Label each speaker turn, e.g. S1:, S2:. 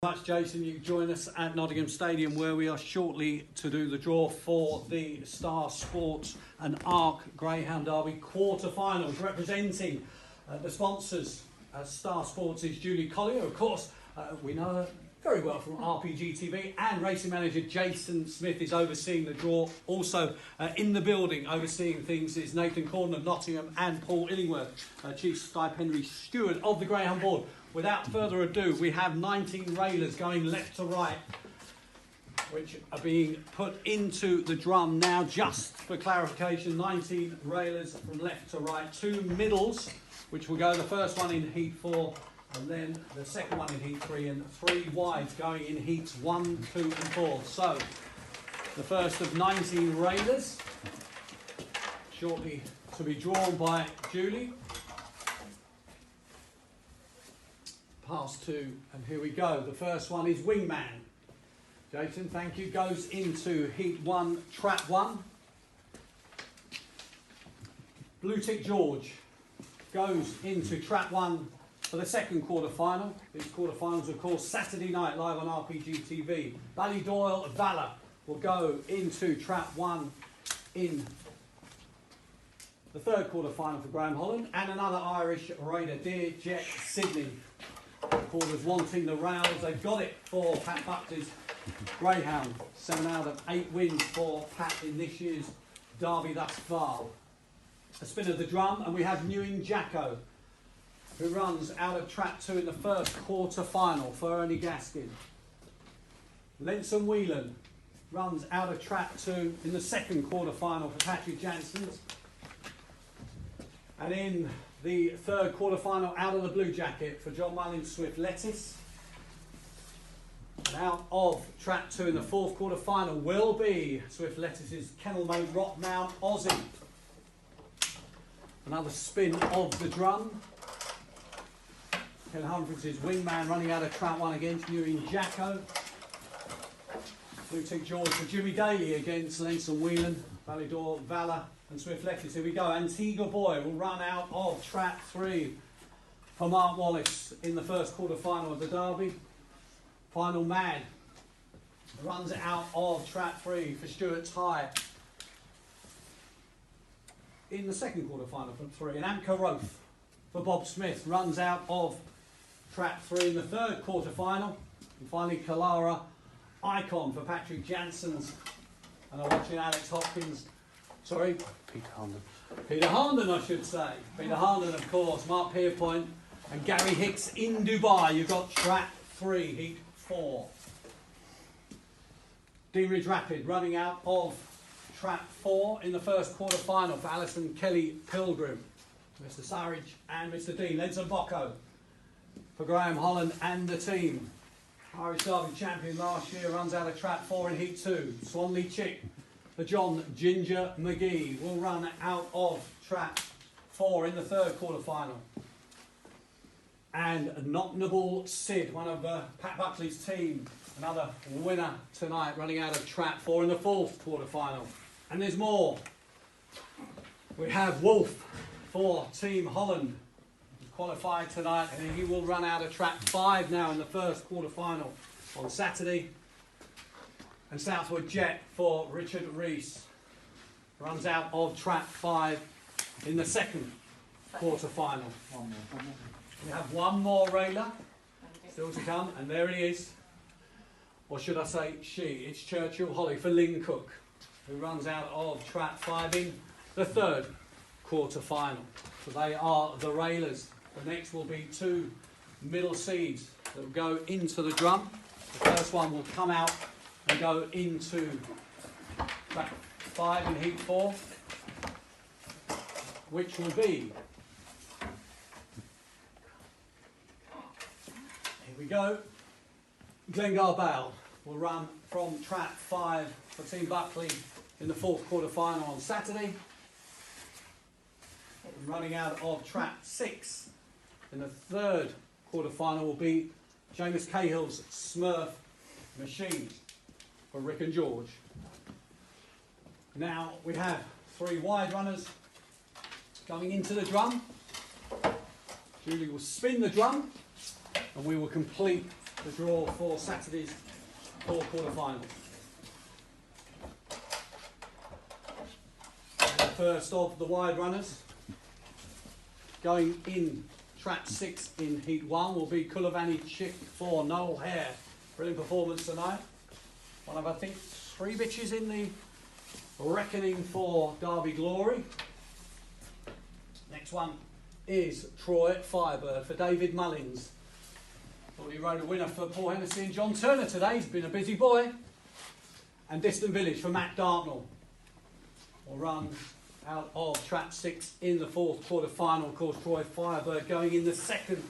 S1: Much, Jason. You can join us at Nottingham Stadium, where we are shortly to do the draw for the Star Sports and Arc Greyhound Derby quarter-finals. Representing the sponsors, Star Sports is Julie Collier. Of course, we know her very well from RPG TV, and racing manager Jason Smith is overseeing the draw. Also in the building overseeing things is Nathan Corden of Nottingham and Paul Illingworth, Chief Stipendiary Steward of the Greyhound Board. Without further ado, we have 19 railers going left to right, which are being put into the drum now. Just for clarification, 19 railers from left to right, 2 middles, which will go the first one in heat 4, and then the second one in heat 3, and 3 wides going in heats 1, 2 and 4. So, the first of 19 railers, shortly to be drawn by Julie. Pass 2, and here we go. The first one is Wingman. Jason, thank you. Goes into heat 1, trap 1. Blue Tick George goes into trap 1 for the second quarter-final. These quarter-finals, of course, Saturday night live on RPG TV. Ballydoyle Valor will go into trap 1 in the third quarter-final for Graham Holland. And another Irish raider, Dear Jet Sydney. Quarters wanting the rails. They've got it for Pat Buckley's Greyhound. 7 out of 8 wins for Pat in this year's derby thus far. A spin of the drum, and we have Newing Jacko, who runs out of trap 2 in the first quarter-final for Ernie Gaskin. Lenson Whelan runs out of trap 2 in the second quarter-final for Patrick Janssens. And in the third quarter-final, out of the blue jacket for John Mullins Swift Lettuce. And out of trap 2 in the fourth quarter-final will be Swift Lettuce's kennelmate Rockmount Aussie. Another spin of the drum. Ken Humphries' Wingman running out of trap 1 against Newing Jacko. Blue Tick George for Jimmy Daly against Lenson Whelan, Ballydoyle Valor and Swift Lettuce. Here we go. Antigua Boy will run out of trap 3 for Mark Wallace in the first quarter-final of the derby. Final Mad runs out of trap 3 for Stuart Tye in the second quarter-final for 3. And Amco Roth for Bob Smith runs out of trap 3 in the third quarter-final. And finally, Kalara Icon for Patrick Janssens. And I'm watching Alex Hopkins. Sorry?
S2: Peter Harnden.
S1: Peter Harnden, I should say. Peter Harnden, of course. Mark Pierpoint and Gary Hicks in Dubai. You've got trap 3, heat 4. Dean Ridge Rapid running out of trap 4 in the first quarter-final for Alison Kelly Pilgrim. Mr. Sarridge and Mr. Dean. Lenson Bocco for Graham Holland and the team. Irish Derby champion last year runs out of trap 4 in heat 2. Swanley Chick for John Ginger McGee will run out of trap 4 in the third quarter-final. And Knocknable Sid, one of Pat Buckley's team, another winner tonight, running out of trap 4 in the fourth quarter-final. And there's more. We have Wolf for Team Holland, who's qualified tonight, and he will run out of trap 5 now in the first quarter-final on Saturday. And Southwood Jet for Richard Rees runs out of trap 5 in the second quarter-final. We have one more railer still to come, and there he is. Or should I say she? It's Churchill Holly for Lynn Cook, who runs out of trap 5 in the third quarter-final. So they are the railers. The next will be 2 middle seeds that will go into the drum. The first one will come out and go into trap 5 in heat 4, which will be, here we go, Glengar Bale will run from trap 5 for Team Buckley in the fourth quarter-final on Saturday. Running out of trap 6 in the third quarter-final will be James Cahill's Smurf Machine for Rick and George. Now we have 3 wide runners going into the drum. Julie will spin the drum and we will complete the draw for Saturday's quarter-final. And the first of the wide runners going in trap 6 in heat 1 will be Kulavani Chick for Noel Hare. Brilliant performance tonight. One of, I think, 3 bitches in the reckoning for Derby Glory. Next one is Troy Firebird for David Mullins. Thought he rode a winner for Paul Hennessy and John Turner today. He's been a busy boy. And Distant Village for Matt Dartnell will run out of trap 6 in the 4th quarter final. Of course, Troy Firebird going in the 2nd